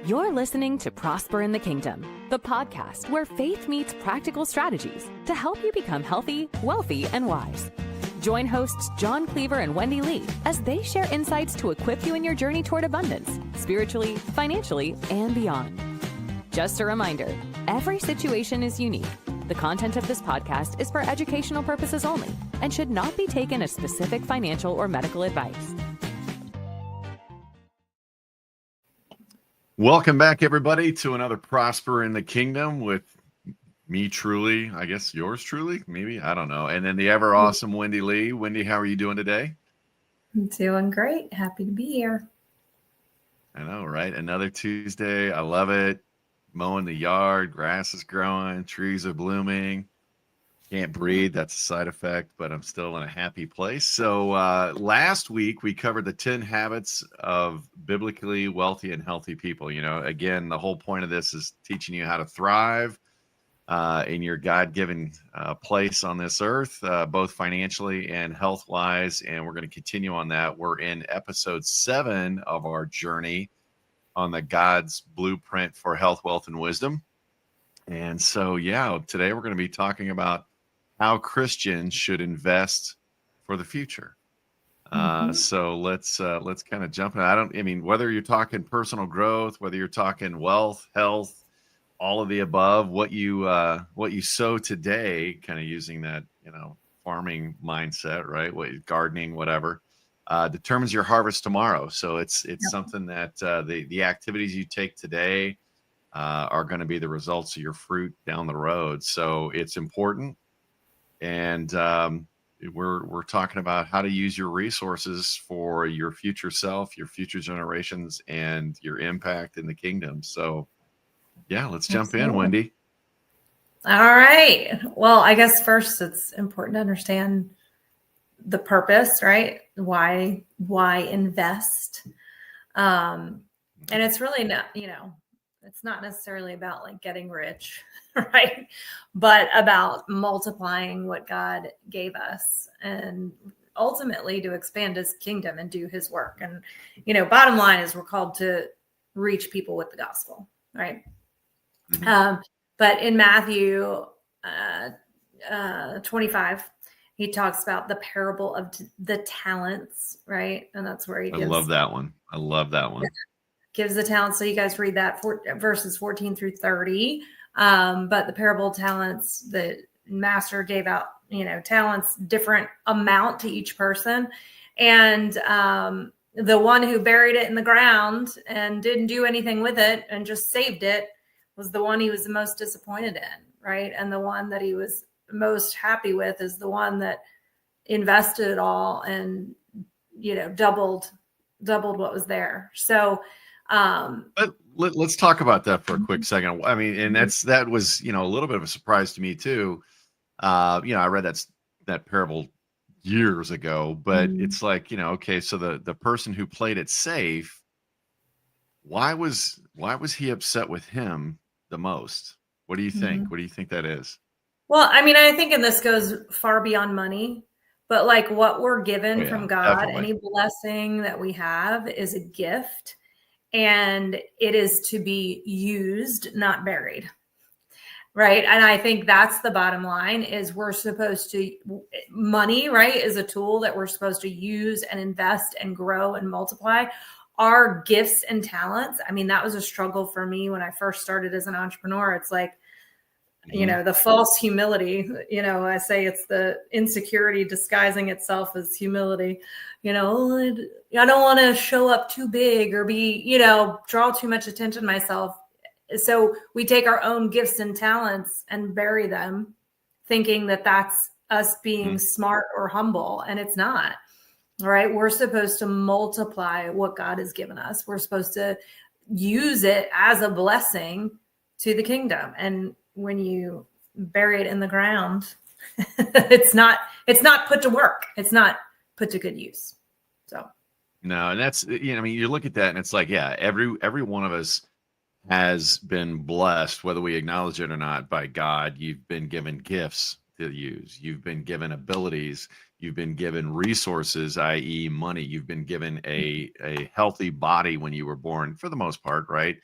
You're listening to Prosper in the Kingdom, the podcast where faith meets practical strategies to help you become healthy, wealthy, and wise. Join hosts Jon Cleaver and Wendy Lee as they share insights to equip you in your journey toward abundance, spiritually, financially, and beyond. Just a reminder, every situation is unique. The content of this podcast is for educational purposes only and should not be taken as specific financial or medical advice. Welcome back, everybody, to another Prosper in the Kingdom with me truly, I guess yours truly, maybe, I don't know. And then the ever awesome Wendy Lee. Wendy, how are you doing today? I'm doing great. Happy to be here. I know, right? Another Tuesday. I love it. Mowing the yard, grass is growing, trees are blooming. Can't breathe. That's a side effect, but I'm still in a happy place. So last week we covered the 10 habits of biblically wealthy and healthy people. You know, again, the whole point of this is teaching you how to thrive in your God-given place on this earth, both financially and health-wise. And we're going to continue on that. We're in episode 7 of our journey on the God's blueprint for health, wealth, and wisdom. And so, yeah, today we're going to be talking about how Christians should invest for the future. So let's kind of jump in. I mean, whether you're talking personal growth, whether you're talking wealth, health, all of the above, what you sow today, kind of using that, farming mindset, right? Gardening, whatever, determines your harvest tomorrow. So it's something that the activities you take today are going to be the results of your fruit down the road. So it's important. And we're talking about how to use your resources for your future self, your future generations, and your impact in the kingdom. So, yeah, let's jump in, Wendy. All right. Well, I guess first it's important to understand the purpose, right? Why invest? And it's really not, it's not necessarily about like getting rich, right? But about multiplying what God gave us and ultimately to expand his kingdom and do his work. And, bottom line is we're called to reach people with the gospel, right? Mm-hmm. But in Matthew 25, he talks about the parable of the talents, right? And that's where he gives. I love that one. Gives the talents. So you guys read that verses 14 through 30. But the parable of talents, the master gave out, talents, different amount to each person. And the one who buried it in the ground and didn't do anything with it and just saved it was the one he was the most disappointed in, right? And the one that he was most happy with is the one that invested it all and, doubled what was there. So, let's talk about that for a quick second. I mean, and that was, a little bit of a surprise to me too. I read that parable years ago, but it's like, okay, so the person who played it safe, why was he upset with him the most? What do you think? What do you think that is? Well, I mean, I think, and this goes far beyond money, but like what we're given from God, definitely. Any blessing that we have is a gift. And it is to be used, not buried. Right. And I think that's the bottom line is we're supposed to, money, right, is a tool that we're supposed to use and invest and grow and multiply. Our gifts and talents. I mean, that was a struggle for me when I first started as an entrepreneur. It's like, the false humility, I say it's the insecurity disguising itself as humility. I don't want to show up too big or be, draw too much attention to myself. So we take our own gifts and talents and bury them thinking that that's us being smart or humble. And it's not. All right. We're supposed to multiply what God has given us. We're supposed to use it as a blessing to the kingdom. And when you bury it in the ground, it's not put to work. It's not put to good use. So no, and that's, you look at that and it's like, yeah, every one of us has been blessed, whether we acknowledge it or not, by God. You've been given gifts to use. You've been given abilities. You've been given resources, i.e. money. You've been given a healthy body when you were born, for the most part, right?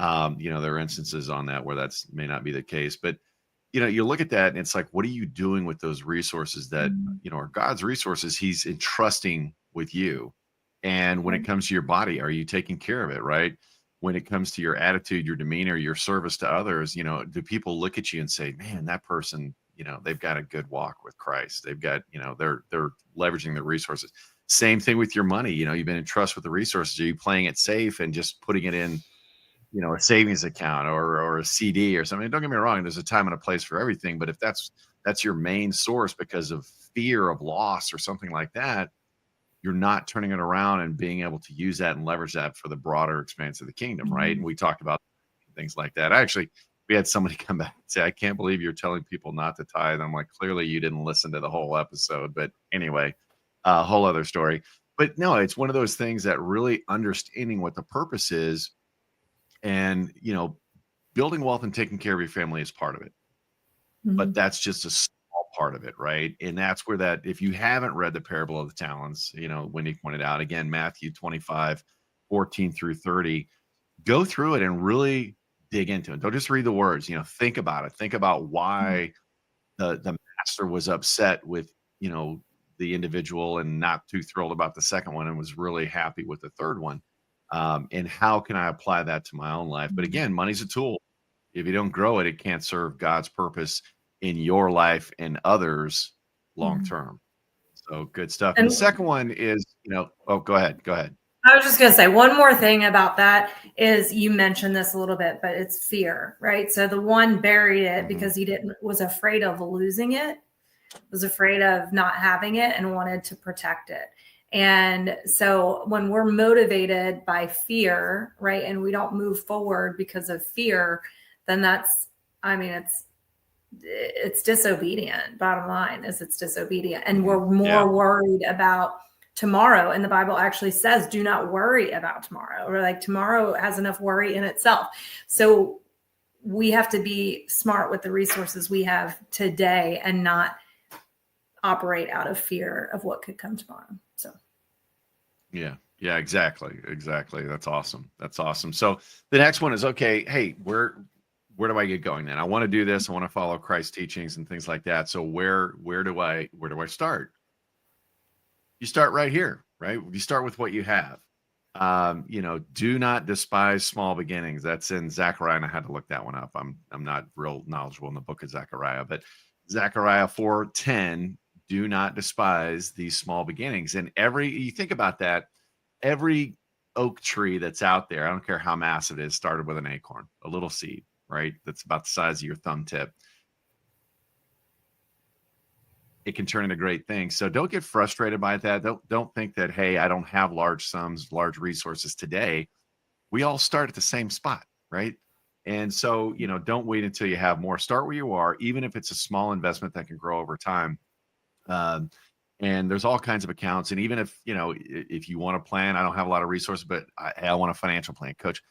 There are instances on that where that's may not be the case, but you look at that and it's like, what are you doing with those resources that, are God's resources he's entrusting with you? And when it comes to your body, are you taking care of it, right? When it comes to your attitude, your demeanor, your service to others, do people look at you and say, man, that person, they've got a good walk with Christ. They've got, they're leveraging the resources. Same thing with your money. You've been entrusted with the resources. Are you playing it safe and just putting it in, a savings account or a CD or something? Don't get me wrong, there's a time and a place for everything, but if that's your main source because of fear of loss or something like that, you're not turning it around and being able to use that and leverage that for the broader expanse of the kingdom, right? And we talked about things like that. We had somebody come back and say, I can't believe you're telling people not to tithe. I'm like, clearly you didn't listen to the whole episode, but anyway, a whole other story. But no, it's one of those things that really understanding what the purpose is and, building wealth and taking care of your family is part of it. But that's just a small part of it, right? And that's where that, if you haven't read the parable of the talents, Wendy pointed out, again, Matthew 25:14-30, go through it and really dig into it. Don't just read the words, think about it. Think about why the master was upset with, the individual and not too thrilled about the second one and was really happy with the third one. And how can I apply that to my own life? But again, money's a tool. If you don't grow it, it can't serve God's purpose in your life and others long term. So good stuff. And the second one is, go ahead. I was just going to say one more thing about that is you mentioned this a little bit, but it's fear, right? So the one buried it because he was afraid of losing it, was afraid of not having it and wanted to protect it. And so when we're motivated by fear, right, and we don't move forward because of fear, then it's disobedient. Bottom line is it's disobedient. And we're more worried about tomorrow. And the Bible actually says, do not worry about tomorrow. Or like tomorrow has enough worry in itself. So we have to be smart with the resources we have today and not operate out of fear of what could come tomorrow. So. Yeah, exactly. That's awesome. So the next one is, okay, hey, where do I get going then? I want to do this. I want to follow Christ's teachings and things like that. So where do I start? You start right here, right? You start with what you have. Do not despise small beginnings. That's in Zechariah, and I had to look that one up. I'm not real knowledgeable in the book of Zechariah, but Zechariah 4:10, do not despise these small beginnings. And you think about that, every oak tree that's out there, I don't care how massive it is, started with an acorn, a little seed, right? That's about the size of your thumb tip. It can turn into great things. So don't get frustrated by that. Don't think that, hey, I don't have large sums, large resources today. We all start at the same spot, right? And so, don't wait until you have more. Start where you are, even if it's a small investment that can grow over time. And there's all kinds of accounts. And even if, if you want to plan, I don't have a lot of resources, but I want a financial plan. Coach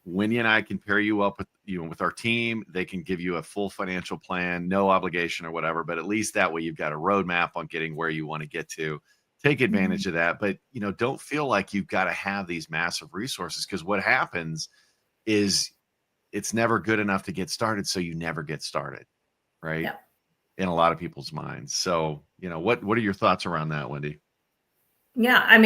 Wendy and I can pair you up with our team. They can give you a full financial plan, no obligation or whatever, but at least that way you've got a roadmap on getting where you want to get to. Take advantage of that. But, don't feel like you've got to have these massive resources, because what happens is it's never good enough to get started. So you never get started. Right. Yeah. In a lot of people's minds. So, what are your thoughts around that, Wendy? Yeah.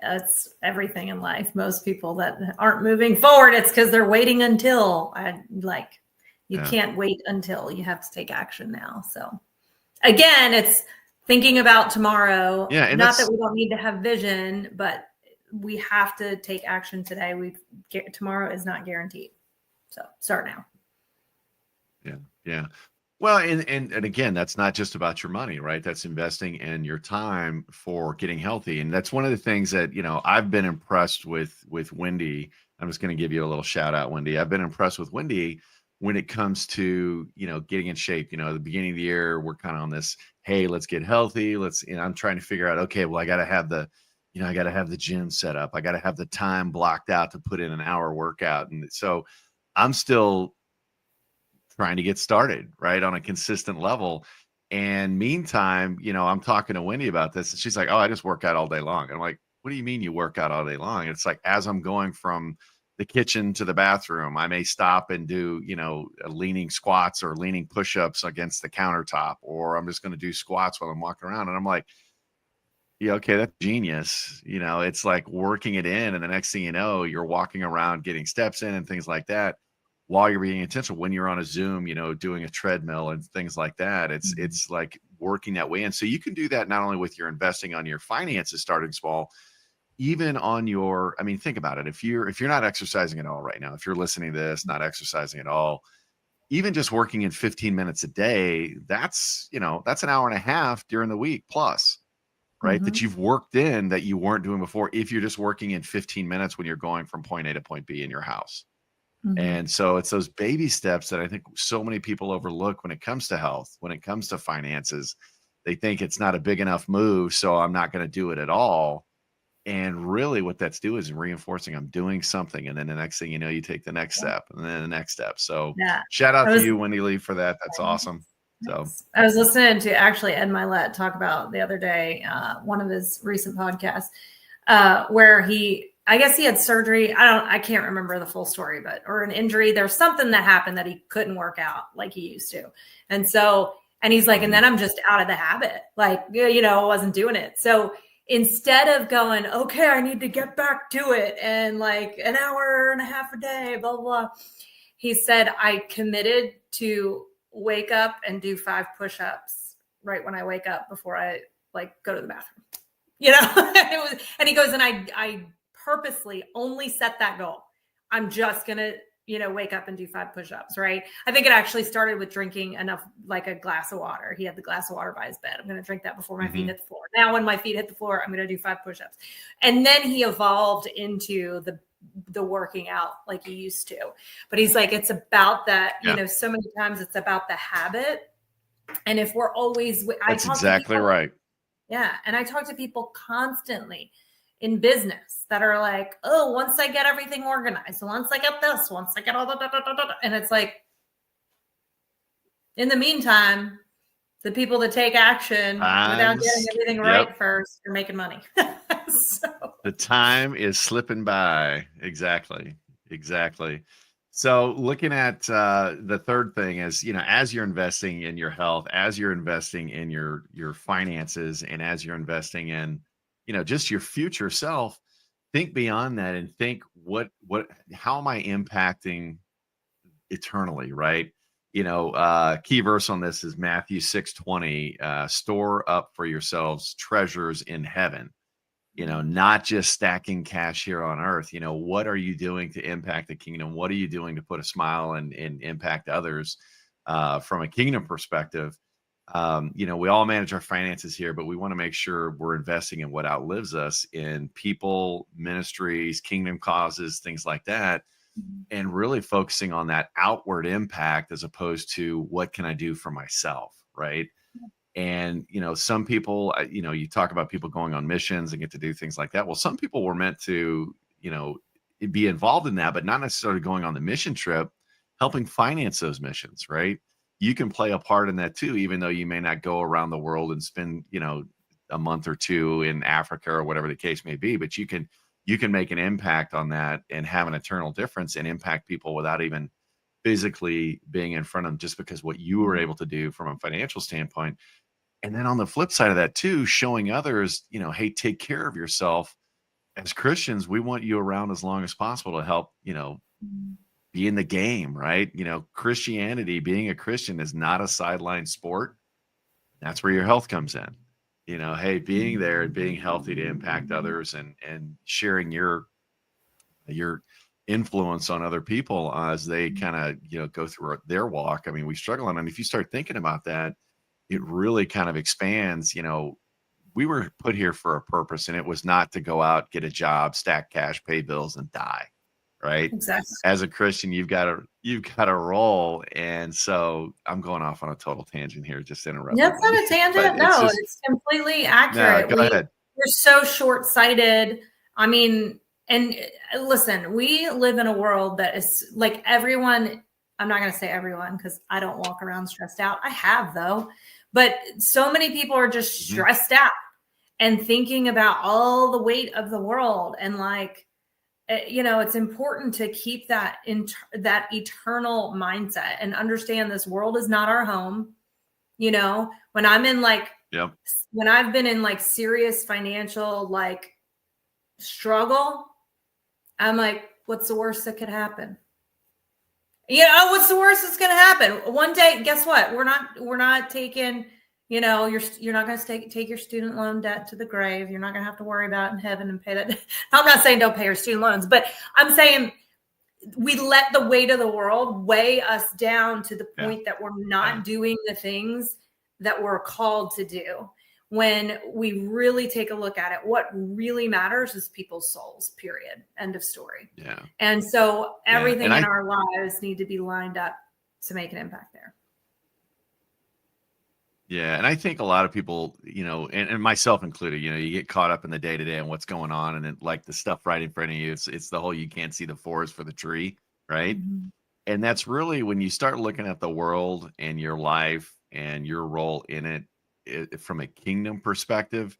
It's everything in life. Most people that aren't moving forward, it's because they're waiting until you can't wait until. You have to take action now. So again, it's thinking about tomorrow. Yeah. And not that we don't need to have vision, but we have to take action today. Tomorrow is not guaranteed. So start now. Yeah. Well, and again, that's not just about your money, right? That's investing in your time for getting healthy. And that's one of the things that, I've been impressed with Wendy. I'm just going to give you a little shout out, Wendy. I've been impressed with Wendy when it comes to, getting in shape. At the beginning of the year, we're kind of on this, hey, let's get healthy. I'm trying to figure out, okay, well, I got to have the gym set up. I got to have the time blocked out to put in an hour workout. And so I'm still trying to get started, right, on a consistent level. And meantime, I'm talking to Wendy about this, and she's like, oh, I just work out all day long. And I'm like, what do you mean you work out all day long? And it's like, as I'm going from the kitchen to the bathroom. I may stop and do, leaning squats or leaning push-ups against the countertop, or I'm just going to do squats while I'm walking around. And I'm like, yeah, okay, that's genius. It's like working it in. And the next thing you know, you're walking around getting steps in and things like that while you're being intentional. When you're on a Zoom, doing a treadmill and things like that, it's like working that way in. So you can do that not only with your investing on your finances, starting small, even on think about it. If you're not exercising at all right now, if you're listening to this, not exercising at all, even just working in 15 minutes a day, that's an hour and a half during the week plus, right? That you've worked in that you weren't doing before. If you're just working in 15 minutes when you're going from point A to point B in your house. And so it's those baby steps that I think so many people overlook when it comes to health, when it comes to finances. They think it's not a big enough move, so I'm not going to do it at all. And really what that's doing is reinforcing I'm doing something. And then the next thing you know, you take the next step and then the next step. So shout out to you, Wendy Lee, for that. That's awesome. So I was listening to actually Ed Milet talk about the other day, one of his recent podcasts, where I guess he had surgery. I can't remember the full story, or an injury. There's something that happened that he couldn't work out like he used to. And he's like, and then I'm just out of the habit. Like, I wasn't doing it. So instead of going, okay, I need to get back to it and like an hour and a half a day, blah, blah, blah. He said, I committed to wake up and do 5 push-ups right when I wake up before I go to the bathroom. And he goes, and I purposely only set that goal. I'm just going to, wake up and do 5 push-ups, right? I think it actually started with drinking enough, like a glass of water. He had the glass of water by his bed. I'm going to drink that before my feet hit the floor. Now, when my feet hit the floor, I'm going to do 5 push-ups. And then he evolved into the working out like he used to. But he's like, it's about that, so many times it's about the habit. And if we're always, that's exactly right. Yeah. And I talk to people constantly in business that are like, oh, once I get everything organized, once I get this, once I get all that, and it's like, in the meantime, the people that take action without getting everything right first are making money. The time is slipping by. Exactly. So looking at the third thing is, as you're investing in your health, as you're investing in your finances, and as you're investing in, just your future self, think beyond that and think how am I impacting eternally, right? Key verse on this is Matthew 6:20, store up for yourselves treasures in heaven, not just stacking cash here on earth. What are you doing to impact the kingdom? What are you doing to put a smile and impact others from a kingdom perspective? We all manage our finances here, but we want to make sure we're investing in what outlives us in people, ministries, kingdom causes, things like that. And really focusing on that outward impact as opposed to what can I do for myself, right? And, some people, you talk about people going on missions and get to do things like that. Well, some people were meant to, be involved in that, but not necessarily going on the mission trip, helping finance those missions, right? You can play a part in that too, even though you may not go around the world and spend, a month or 2 in Africa or whatever the case may be, but you can make an impact on that and have an eternal difference and impact people without even physically being in front of them, just because what you were able to do from a financial standpoint. And then on the flip side of that too, showing others, hey, take care of yourself. As Christians, we want you around as long as possible to help, be in the game, right? Christianity, being a Christian is not a sideline sport. That's where your health comes in. Hey, being there and being healthy to impact others and sharing your influence on other people as they kind of, go through their walk. I mean, we struggle on, and if you start thinking about that, it really kind of expands. We were put here for a purpose, and it was not to go out, get a job, stack cash, pay bills, and die. Right. Exactly. As a Christian, you've got to roll. And so I'm going off on a total tangent here, just interrupting. That's not a tangent. No, it's completely accurate. No, go ahead. We're so short-sighted. I mean, and listen, we live in a world that is like everyone. I'm not going to say everyone because I don't walk around stressed out. I have though, but so many people are just stressed out and thinking about all the weight of the world and like, it's important to keep that that eternal mindset and understand this world is not our home. When I'm in when I've been in like serious financial like struggle, I'm like, what's the worst that could happen? What's the worst that's going to happen? One day, guess what? We're not taking, you're not going to take your student loan debt to the grave. You're not going to have to worry about it in heaven and pay that. I'm not saying don't pay your student loans, but I'm saying we let the weight of the world weigh us down to the point that we're not doing the things that we're called to do. When we really take a look at it, what really matters is people's souls, period. End of story. Yeah. And so everything in our lives need to be lined up to make an impact there. Yeah. And I think a lot of people, and myself included, you get caught up in the day to day and what's going on. And then like the stuff right in front of you, it's the whole, you can't see the forest for the tree. Right. Mm-hmm. And that's really when you start looking at the world and your life and your role in it, from a kingdom perspective,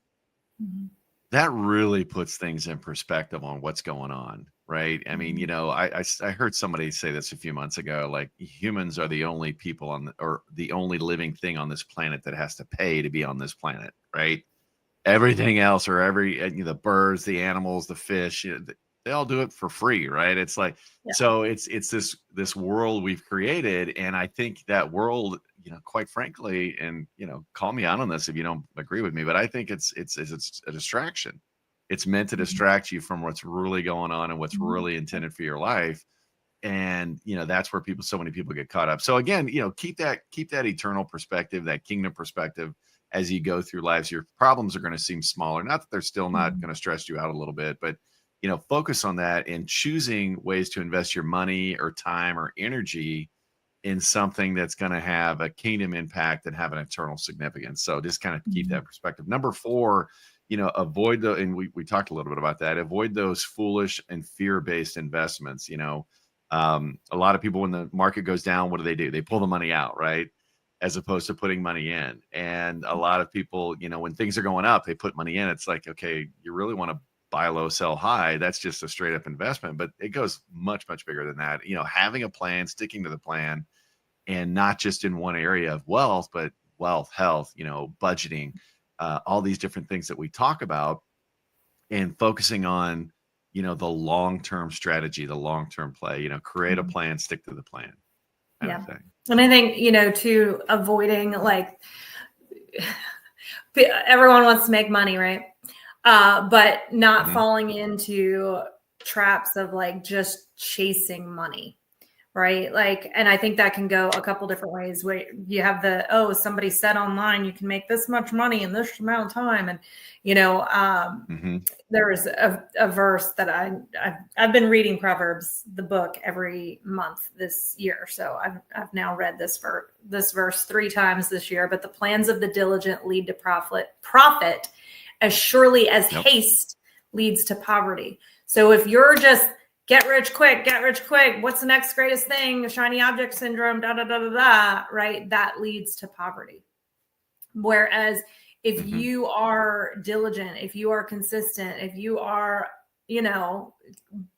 that really puts things in perspective on what's going on, right? I mean, I heard somebody say this a few months ago, like humans are the only people or the only living thing on this planet that has to pay to be on this planet, right? Everything else, or the birds, the animals, the fish, they all do it for free, right? It's like, so it's this world we've created, and I think that world, quite frankly, and call me out on this if you don't agree with me, but I think it's a distraction. It's meant to distract you from what's really going on and what's really intended for your life, and that's where so many people get caught up. So again, keep that eternal perspective, that kingdom perspective as you go through lives. Your problems are going to seem smaller, not that they're still not going to stress you out a little bit, but focus on that and choosing ways to invest your money or time or energy in something that's going to have a kingdom impact and have an eternal significance. So just kind of keep that perspective. Number 4, avoid and we talked a little bit about that, avoid those foolish and fear-based investments. A lot of people, when the market goes down, what do? They pull the money out, right? As opposed to putting money in. And a lot of people, when things are going up, they put money in. It's like, okay, you really want to buy low, sell high. That's just a straight up investment, but it goes much, much bigger than that. Having a plan, sticking to the plan, and not just in one area of wealth, but wealth, health, budgeting, all these different things that we talk about, and focusing on, the long-term strategy, the long-term play, create a plan, stick to the plan. Kind of thing. And I think, to avoiding everyone wants to make money, right? But not falling into traps of just chasing money, right? And I think that can go a couple different ways, where you have somebody said online, you can make this much money in this amount of time. And, there is a verse that I've been reading Proverbs, the book, every month this year. So I've now read this verse 3 times this year. But the plans of the diligent lead to profit as surely as haste leads to poverty. So if you're just get rich quick, what's the next greatest thing? Shiny object syndrome, right? That leads to poverty. Whereas if you are diligent, if you are consistent, if you are,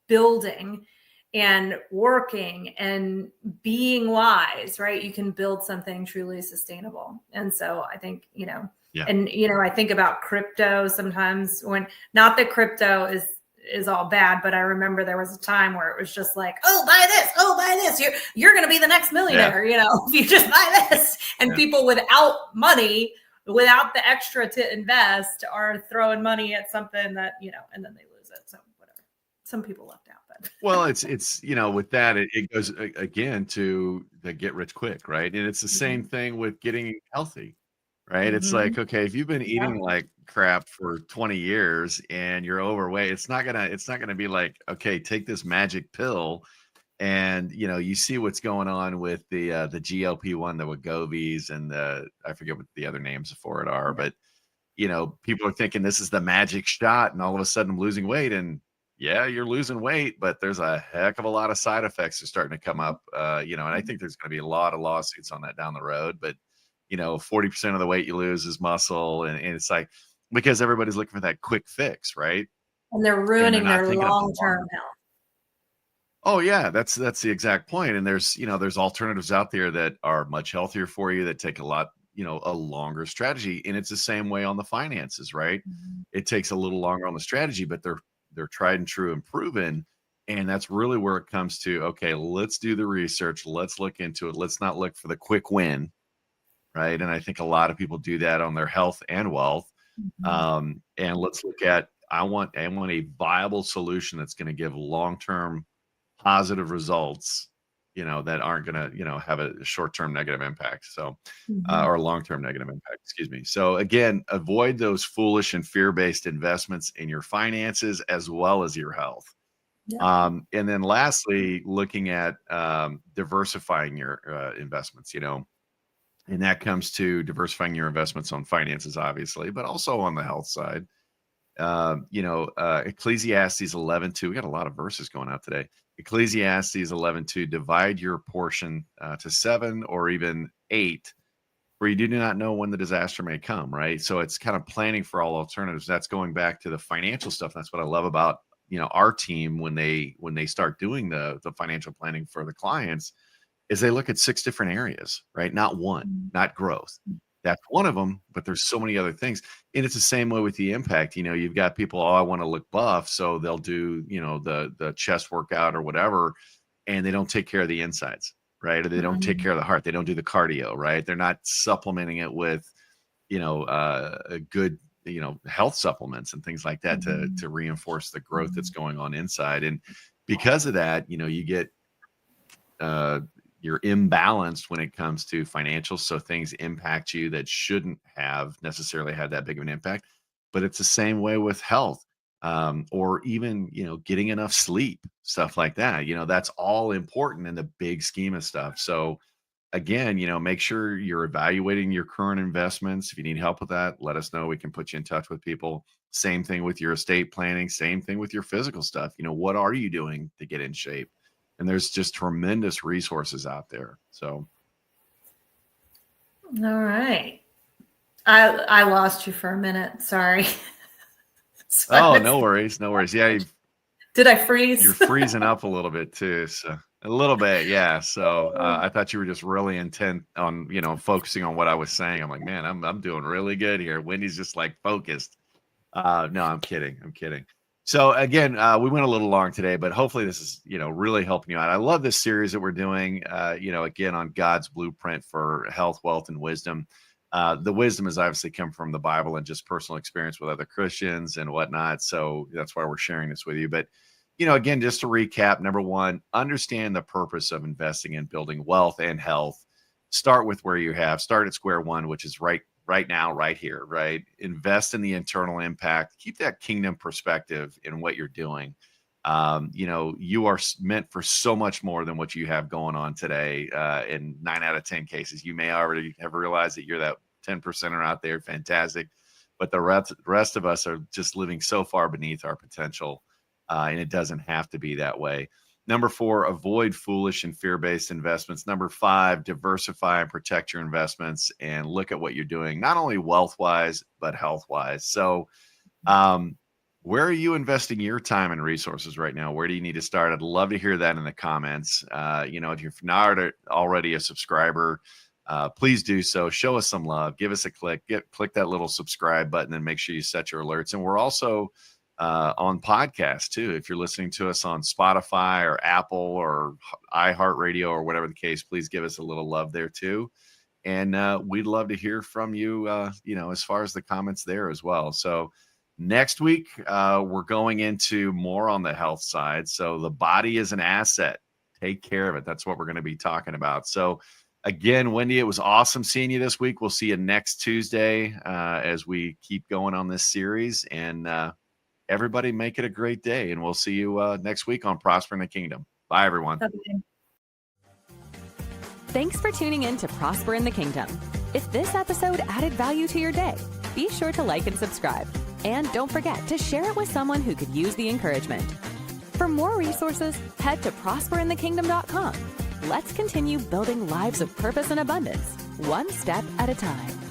building and working and being wise, right, you can build something truly sustainable. And so I think, and, I think about crypto sometimes, when not that crypto is all bad, but I remember there was a time where it was just like, buy this. You're going to be the next millionaire, if you just buy this. And people without money, without the extra to invest, are throwing money at something that, and then they lose it. So whatever. Some people left out, but. Well, it's, with that, it goes again to the get rich quick, right? And it's the same thing with getting healthy. Right. It's like, okay, if you've been eating like crap for 20 years and you're overweight, it's not gonna be like, okay, take this magic pill. And, you see what's going on with the GLP-1, the Wegovy's, and I forget what the other names for it are, but, people are thinking this is the magic shot, and all of a sudden I'm losing weight. And yeah, you're losing weight, but there's a heck of a lot of side effects that are starting to come up, and I think there's going to be a lot of lawsuits on that down the road. But 40% of the weight you lose is muscle. And it's like, because everybody's looking for that quick fix, right? And they're ruining their long-term health. Oh yeah, that's the exact point. And there's alternatives out there that are much healthier for you that take a lot, a longer strategy. And it's the same way on the finances, right? Mhm. It takes a little longer on the strategy, but they're tried and true and proven. And that's really where it comes to, okay, let's do the research, let's look into it. Let's not look for the quick win, right? And I think a lot of people do that on their health and wealth. Mhm. And let's look at I want a viable solution that's going to give long-term positive results, that aren't going to, have a short-term negative impact. So, Mhm. or long-term negative impact, excuse me. So again, avoid those foolish and fear-based investments in your finances as well as your health. Yep. And then lastly, looking at diversifying your investments, and that comes to diversifying your investments on finances, obviously, but also on the health side. Ecclesiastes 11:2. We got a lot of verses going out today. Ecclesiastes 11:2. Divide your portion to 7 or even 8, for you do not know when the disaster may come. Right. So it's kind of planning for all alternatives. That's going back to the financial stuff. That's what I love about our team when they start doing the financial planning for the clients is they look at 6 different areas, right? Not one, Mhm. not growth. That's one of them, but there's so many other things. And it's the same way with the impact. You've got people, oh, I want to look buff, so they'll do, the chest workout or whatever, and they don't take care of the insides, right? Or they don't take care of the heart. They don't do the cardio, right? They're not supplementing it with, a good, health supplements and things like that Mhm. to reinforce the growth that's going on inside. And because of that, you get uh, you're imbalanced when it comes to financials. So things impact you that shouldn't have necessarily had that big of an impact. But it's the same way with health, or even, getting enough sleep, stuff like that. That's all important in the big scheme of stuff. So again, make sure you're evaluating your current investments. If you need help with that, let us know. We can put you in touch with people. Same thing with your estate planning, same thing with your physical stuff. What are you doing to get in shape? And there's just tremendous resources out there. So, All right. I lost you for a minute. Sorry. oh, no worries, no worries. Yeah, Did I freeze? you're freezing up a little bit too. So a little bit, yeah. So I thought you were just really intent on, focusing on what I was saying. I'm like, man, I'm doing really good here. Wendy's just like focused. No, I'm kidding. I'm kidding. So again, we went a little long today, but hopefully this is, really helping you out. I love this series that we're doing, again, on God's blueprint for health, wealth, and wisdom. The wisdom has obviously come from the Bible and just personal experience with other Christians and whatnot. So that's why we're sharing this with you. But, again, just to recap, number one, understand the purpose of investing in building wealth and health. Start with where you have. Start at square one, which is right now, right here, right? Invest in the internal impact. Keep that kingdom perspective in what you're doing. You are meant for so much more than what you have going on today. In 9 out of 10 cases, you may already have realized that you're that 10%er out there. Fantastic. But the rest of us are just living so far beneath our potential. And it doesn't have to be that way. Number 4, avoid foolish and fear-based investments. Number 5, diversify and protect your investments and look at what you're doing, not only wealth-wise, but health-wise. So where are you investing your time and resources right now? Where do you need to start? I'd love to hear that in the comments. If you're not already a subscriber, please do so. Show us some love. Give us a click. Click that little subscribe button and make sure you set your alerts. And we're also on podcast too. If you're listening to us on Spotify or Apple or iHeartRadio or whatever the case, please give us a little love there too. And we'd love to hear from you, as far as the comments there as well. So next week, we're going into more on the health side. So the body is an asset. Take care of it. That's what we're going to be talking about. So again, Wendy, it was awesome seeing you this week. We'll see you next Tuesday as we keep going on this series. And everybody make it a great day. And we'll see you next week on Prosper in the Kingdom. Bye, everyone. Okay. Thanks for tuning in to Prosper in the Kingdom. If this episode added value to your day, be sure to like and subscribe. And don't forget to share it with someone who could use the encouragement. For more resources, head to prosperinthekingdom.com. Let's continue building lives of purpose and abundance, one step at a time.